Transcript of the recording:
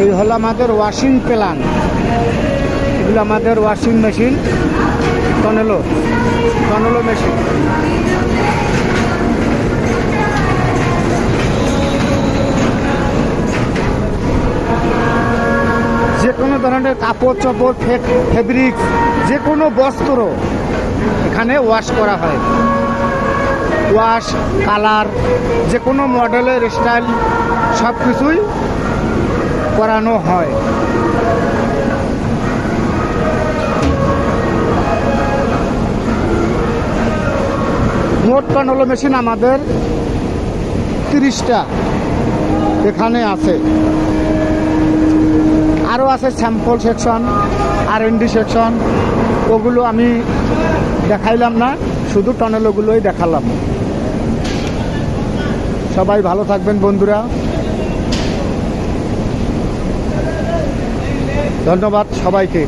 এই হলো আমাদের ওয়াশিং প্ল্যান, এগুলো আমাদের ওয়াশিং মেশিন, টর্নেডো মেশিন। যে কোনো ধরনের কাপড় চোপড়, ফেব্রিক, যে কোনো বস্ত্র এখানে ওয়াশ করা হয়। ওয়াশ, কালার, যে কোনো মডেলের স্টাইল সব কিছুই করানো হয়। মোট টর্নেডো মেশিন আমাদের 30টা এখানে আছে। আরও আছে স্যাম্পল সেকশন, R&D সেকশন, ওগুলো আমি দেখাইলাম না, শুধু টর্নেডোগুলোই দেখালাম। সবাই ভালো থাকবেন বন্ধুরা, ধন্যবাদ সবাইকে।